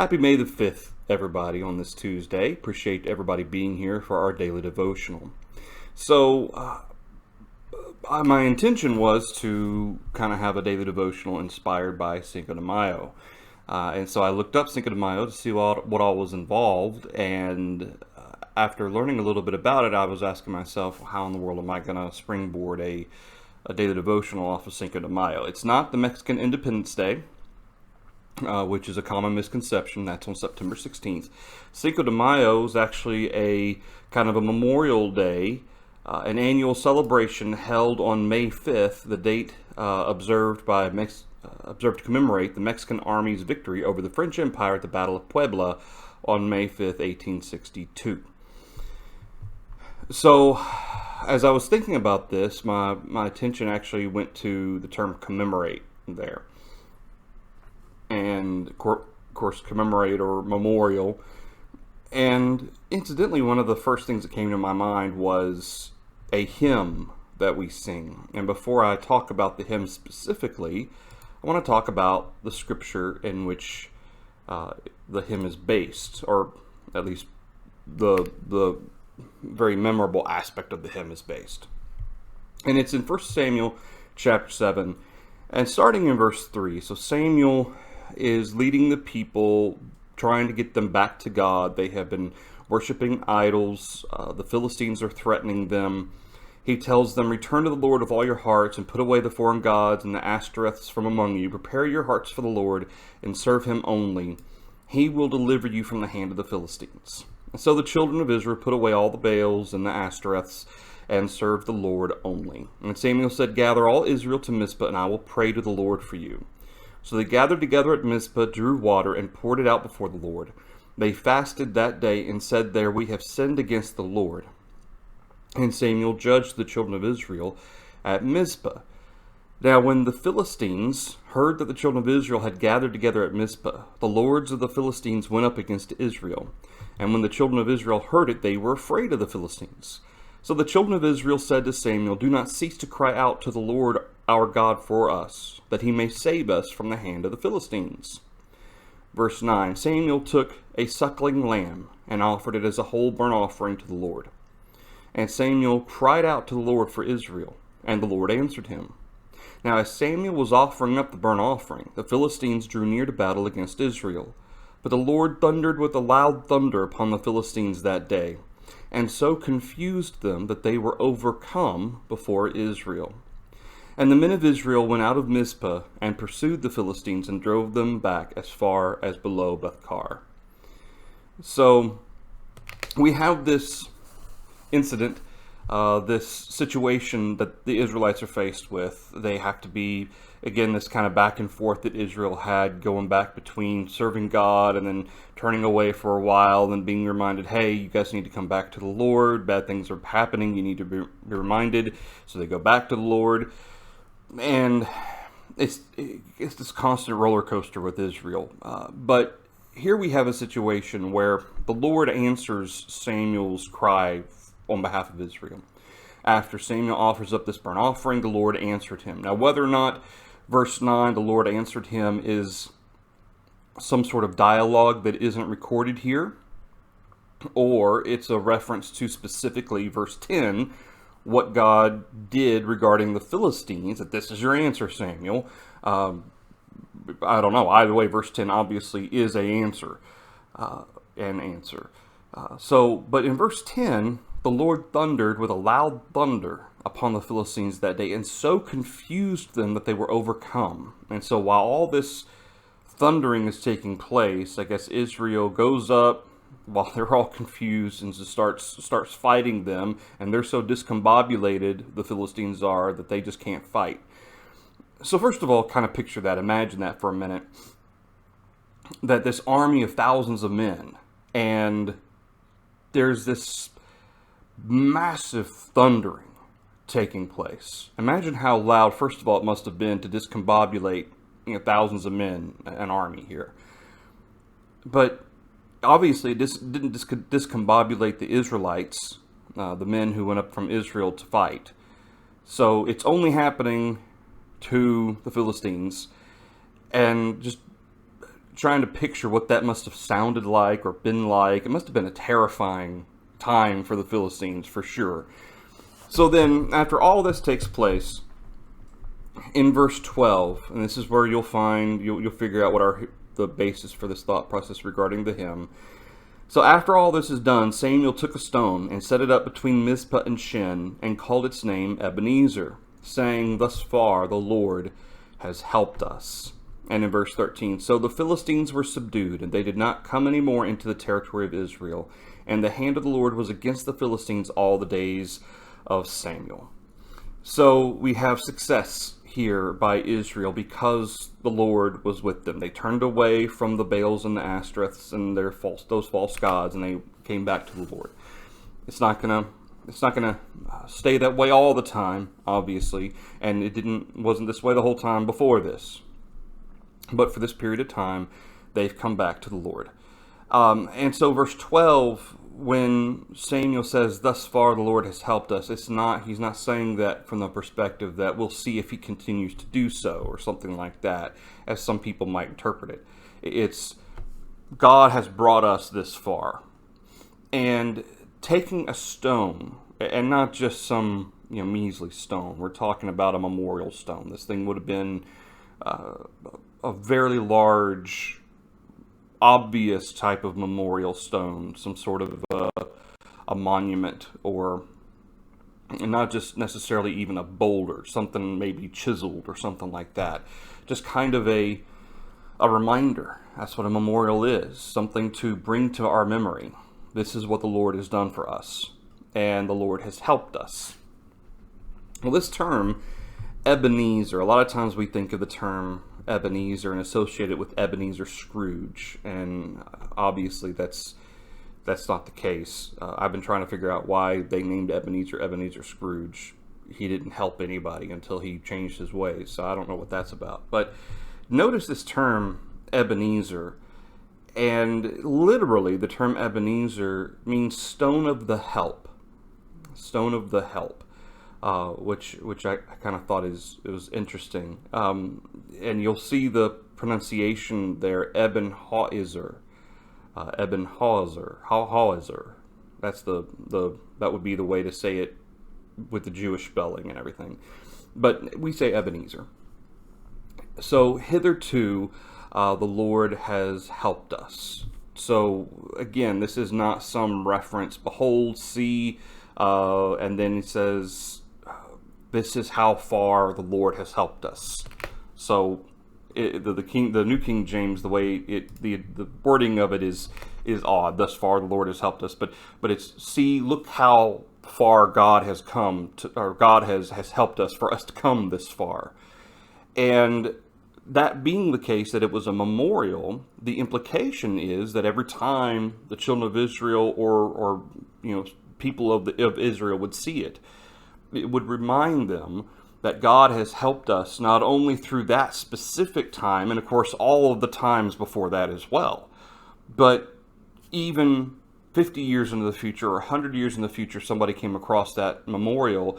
Happy May the 5th, everybody, on this Tuesday. Appreciate everybody being here for our daily devotional. My intention was to kind of have a daily devotional inspired by Cinco de Mayo. And so I looked up Cinco de Mayo to see what all was involved, and after learning a little bit about it, I was asking myself, how in the world am I going to springboard a daily devotional off of Cinco de Mayo? It's not the Mexican Independence Day, which is a common misconception. That's on September 16th. Cinco de Mayo is actually a kind of a memorial day, an annual celebration held on May 5th, the date observed to commemorate the Mexican Army's victory over the French Empire at the Battle of Puebla on May 5th, 1862. So, as I was thinking about this, my attention actually went to the term commemorate there. And of course, commemorate or memorial. And incidentally, one of the first things that came to my mind was a hymn that we sing. And before I talk about the hymn specifically, I want to talk about the scripture in which the hymn is based, or at least the very memorable aspect of the hymn is based. And it's in 1 Samuel chapter 7, and starting in verse 3. So Samuel is leading the people, trying to get them back to God. They have been worshiping idols. The Philistines are threatening them. He tells them, "Return to the Lord with all your hearts, and put away the foreign gods and the Ashtoreths from among you. Prepare your hearts for the Lord, and serve him only. He will deliver you from the hand of the Philistines." And so the children of Israel put away all the Baals and the Ashtoreths, and served the Lord only. And Samuel said, "Gather all Israel to Mizpah, and I will pray to the Lord for you." So they gathered together at Mizpah, drew water, and poured it out before the Lord. They fasted that day and said there, "We have sinned against the Lord." And Samuel judged the children of Israel at Mizpah. Now when the Philistines heard that the children of Israel had gathered together at Mizpah, the lords of the Philistines went up against Israel. And when the children of Israel heard it, they were afraid of the Philistines. So the children of Israel said to Samuel, "Do not cease to cry out to the Lord our God for us, that he may save us from the hand of the Philistines." Verse 9, Samuel took a suckling lamb and offered it as a whole burnt offering to the Lord. And Samuel cried out to the Lord for Israel, and the Lord answered him. Now as Samuel was offering up the burnt offering, the Philistines drew near to battle against Israel. But the Lord thundered with a loud thunder upon the Philistines that day, and so confused them that they were overcome before Israel. And the men of Israel went out of Mizpah and pursued the Philistines and drove them back as far as below Bethkar. So we have this incident, this situation that the Israelites are faced with. They have to be, again, this kind of back and forth that Israel had, going back between serving God and then turning away for a while and being reminded, hey, you guys need to come back to the Lord. Bad things are happening. You need to be reminded. So they go back to the Lord. And it's this constant roller coaster with Israel. But here we have a situation where the Lord answers Samuel's cry on behalf of Israel. After Samuel offers up this burnt offering, the Lord answered him. Now, whether or not verse 9, the Lord answered him, is some sort of dialogue that isn't recorded here, or it's a reference to specifically verse 10, what God did regarding the Philistines, that this is your answer, Samuel. I don't know. Either way, verse 10 obviously is an answer. But in verse 10, the Lord thundered with a loud thunder upon the Philistines that day, and so confused them that they were overcome. And so while all this thundering is taking place, I guess Israel goes up while they're all confused and just starts fighting them, and they're so discombobulated, the Philistines are, that they just can't fight. So first of all, kind of picture that, imagine that for a minute, that this army of thousands of men, and there's this massive thundering taking place. Imagine how loud, first of all, it must have been to discombobulate thousands of men, an army here. But obviously, this didn't discombobulate the Israelites, the men who went up from Israel to fight. So it's only happening to the Philistines. And just trying to picture what that must have sounded like or been like. It must have been a terrifying time for the Philistines, for sure. So then, after all this takes place, in verse 12, and this is where you'll figure out what the basis for this thought process regarding the hymn. So after all this is done, Samuel took a stone and set it up between Mizpah and Shin, and called its name Ebenezer, saying, "Thus far the Lord has helped us." And in verse 13, so the Philistines were subdued, and they did not come any more into the territory of Israel. And the hand of the Lord was against the Philistines all the days of Samuel. So we have success here by Israel because the Lord was with them. They turned away from the Baals and the Ashtoreths and those false gods, and they came back to the Lord. It's not gonna stay that way all the time, obviously, and wasn't this way the whole time before this. But for this period of time, they've come back to the Lord. And so verse 12, when Samuel says, "Thus far the Lord has helped us," he's not saying that from the perspective that we'll see if he continues to do so, or something like that, as some people might interpret it. It's God has brought us this far. And taking a stone, and not just some measly stone, we're talking about a memorial stone. This thing would have been a very large, obvious type of memorial stone, some sort of a monument, or not just necessarily even a boulder, something maybe chiseled or something like that. Just kind of a reminder. That's what a memorial is, something to bring to our memory. This is what the Lord has done for us, and the Lord has helped us. Well, this term, Ebenezer, a lot of times we think of the term Ebenezer and associate it with Ebenezer Scrooge, and obviously that's not the case. I've been trying to figure out why they named Ebenezer Scrooge. He didn't help anybody until he changed his ways, so I don't know what that's about. But notice this term Ebenezer, and literally the term Ebenezer means stone of the help. Stone of the help. Which I kind of thought it was interesting. And you'll see the pronunciation there, Ebenhauser. Ebenhauser. That's that would be the way to say it with the Jewish spelling and everything. But we say Ebenezer. So hitherto, the Lord has helped us. So again, this is not some reference. Behold, see, and then he says, this is how far the Lord has helped us. So the New King James, the way the wording of it is odd. Thus far the Lord has helped us, but it's, see, look how far God has come to, or God has helped us for us to come this far. And that being the case, that it was a memorial, the implication is that every time the children of Israel or people of Israel would see it, it would remind them that God has helped us not only through that specific time, and of course all of the times before that as well, but even 50 years into the future or 100 years in the future, somebody came across that memorial,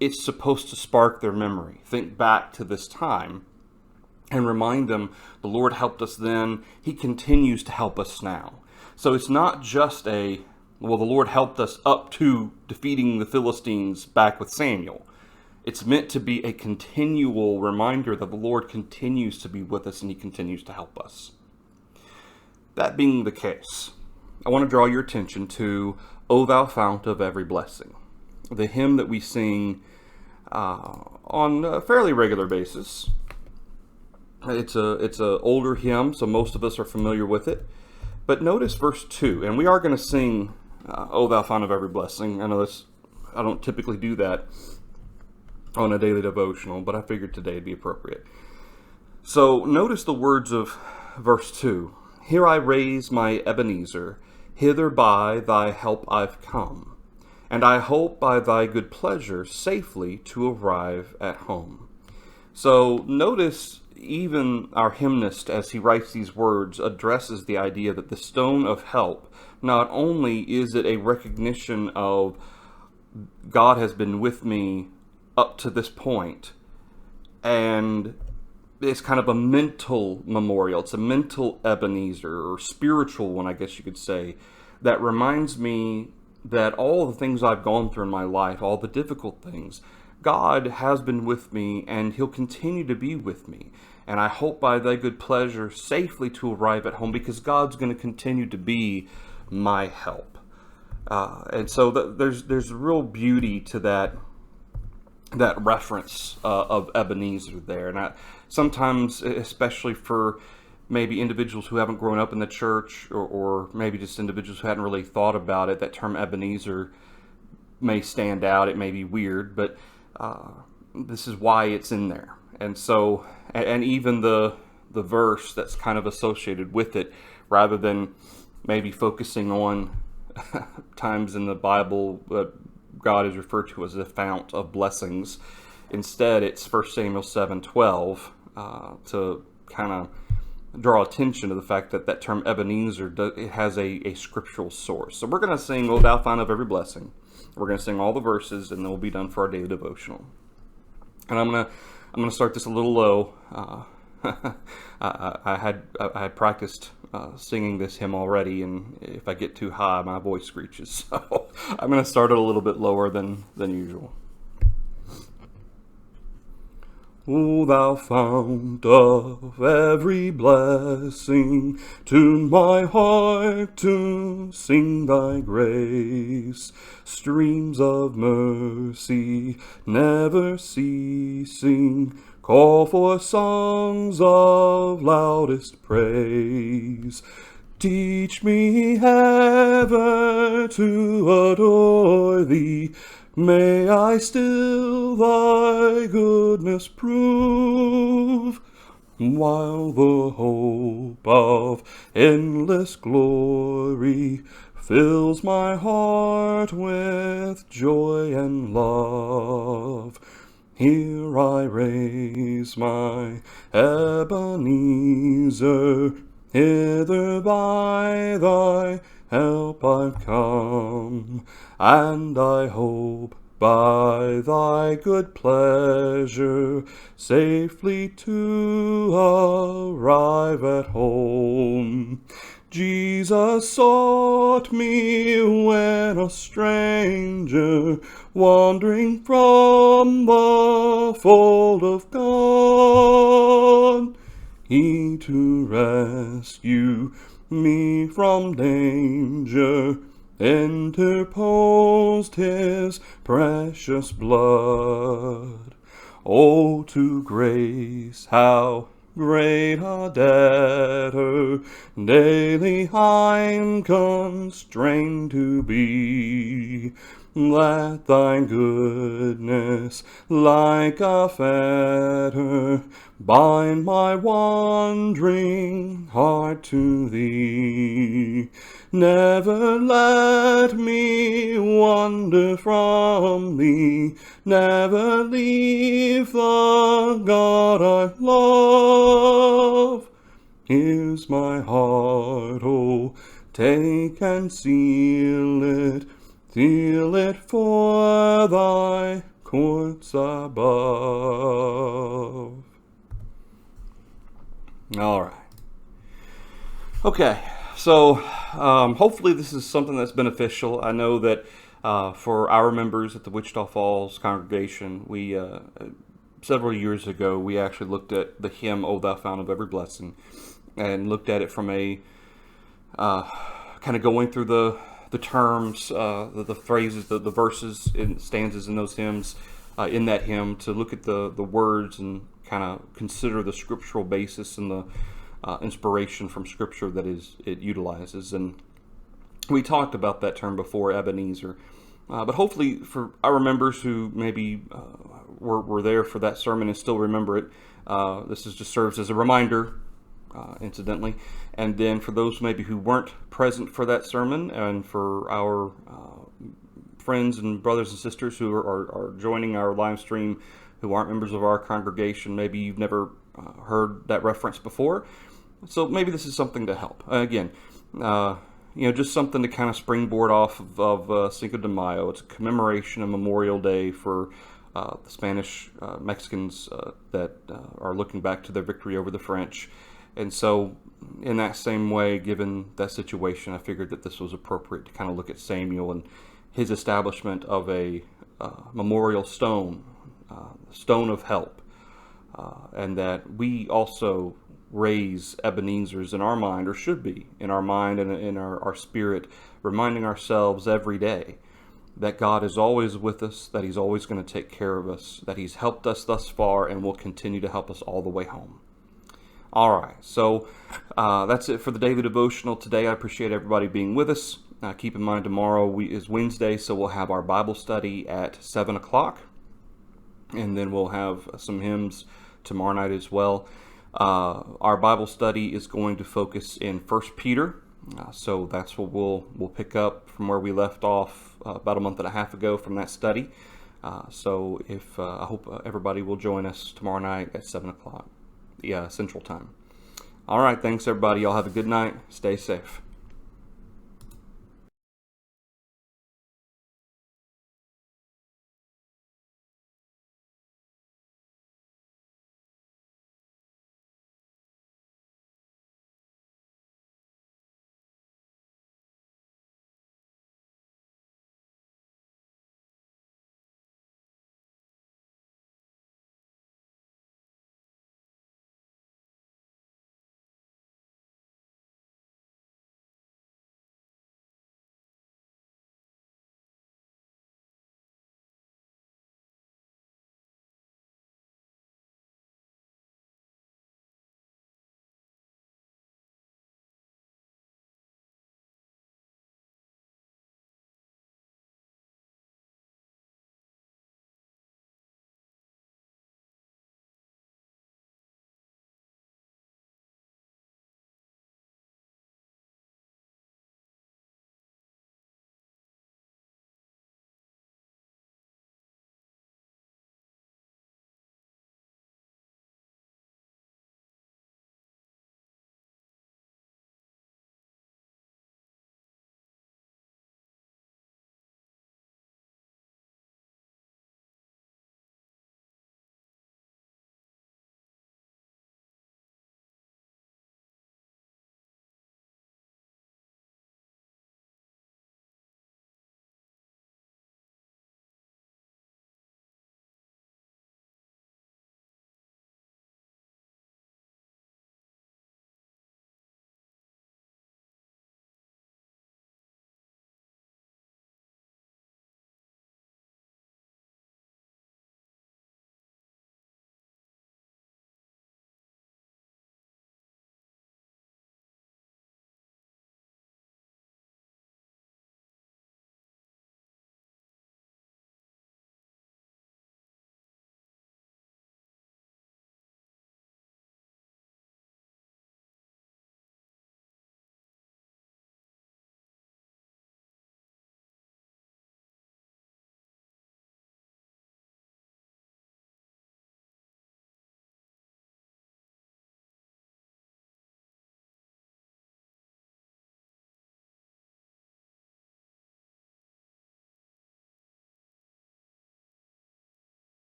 it's supposed to spark their memory. Think back to this time and remind them the Lord helped us then, he continues to help us now. So it's not just the Lord helped us up to defeating the Philistines back with Samuel. It's meant to be a continual reminder that the Lord continues to be with us and he continues to help us. That being the case, I want to draw your attention to O Thou Fount of Every Blessing, the hymn that we sing on a fairly regular basis. It's a older hymn, so most of us are familiar with it. But notice verse 2, and we are going to sing O Thou Fount of Every Blessing. I know I don't typically do that on a daily devotional, but I figured today would be appropriate. So notice the words of verse 2. Here I raise my Ebenezer, hither by thy help I've come, and I hope by thy good pleasure safely to arrive at home. So notice even our hymnist, as he writes these words, addresses the idea that the stone of help, not only is it a recognition of God has been with me up to this point, and it's kind of a mental memorial. It's a mental Ebenezer, or spiritual one, I guess you could say, that reminds me that all the things I've gone through in my life, all the difficult things, God has been with me, and He'll continue to be with me. And I hope by thy good pleasure safely to arrive at home, because God's going to continue to be my help. And so there's real beauty to that reference of Ebenezer there. And sometimes, especially for maybe individuals who haven't grown up in the church, or maybe just individuals who hadn't really thought about it, that term Ebenezer may stand out. It may be weird, but this is why it's in there. And so, and even the verse that's kind of associated with it, rather than maybe focusing on times in the Bible that God is referred to as the fount of blessings. Instead, it's 1 Samuel 7:12 to kind of draw attention to the fact that that term Ebenezer, it has a scriptural source. So we're going to sing, O Thou Fount of Every Blessing. We're going to sing all the verses, and then we'll be done for our daily devotional. And I'm gonna start this a little low. I had practiced singing this hymn already, and if I get too high, my voice screeches. So I'm going to start it a little bit lower than usual. O thou fount of every blessing, tune my heart to sing thy grace. Streams of mercy never ceasing, call for songs of loudest praise. Teach me ever to adore thee, may I still thy goodness prove, while the hope of endless glory fills my heart with joy and love. Here I raise my Ebenezer, hither by thy help I've come, and I hope by thy good pleasure safely to arrive at home. Jesus sought me when a stranger, wandering from the fold of God. He to rescue me from danger interposed his precious blood. Oh, to grace how great a debtor daily I'm constrained to be. Let thy goodness like a fetter bind my wandering heart to thee. Never let me wander from thee, never leave the God I love. Here's my heart, oh, take and seal it for thy courts above. All right. Okay, so hopefully this is something that's beneficial. I know that for our members at the Wichita Falls congregation, we several years ago, we actually looked at the hymn, O Thou Fount of Every Blessing, and looked at it from a kind of going through the terms, the phrases, the verses and stanzas in those hymns, in that hymn, to look at the words and kind of consider the scriptural basis and the inspiration from Scripture that it utilizes. And we talked about that term before, Ebenezer. But hopefully for our members who maybe were there for that sermon and still remember it, this just serves as a reminder, incidentally. And then for those maybe who weren't present for that sermon, and for our friends and brothers and sisters who are joining our live stream who aren't members of our congregation, maybe you've never heard that reference before. So maybe this is something to help. Again, just something to kind of springboard off of Cinco de Mayo. It's a commemoration of Memorial Day for the Spanish Mexicans that are looking back to their victory over the French. And so in that same way, given that situation, I figured that this was appropriate to kind of look at Samuel and his establishment of a memorial stone, stone of help, and that we also raise Ebenezer's in our mind, or should be in our mind and in our spirit, reminding ourselves every day that God is always with us, that He's always going to take care of us, that He's helped us thus far and will continue to help us all the way home. All right, so that's it for the daily devotional today. I appreciate everybody being with us. Keep in mind tomorrow is Wednesday, so we'll have our Bible study at 7 o'clock, and then we'll have some hymns tomorrow night as well. Our Bible study is going to focus in 1 Peter, so that's what we'll pick up from where we left off about a month and a half ago from that study. So I hope everybody will join us tomorrow night at 7 o'clock, Central Time. All right, thanks everybody. Y'all have a good night. Stay safe.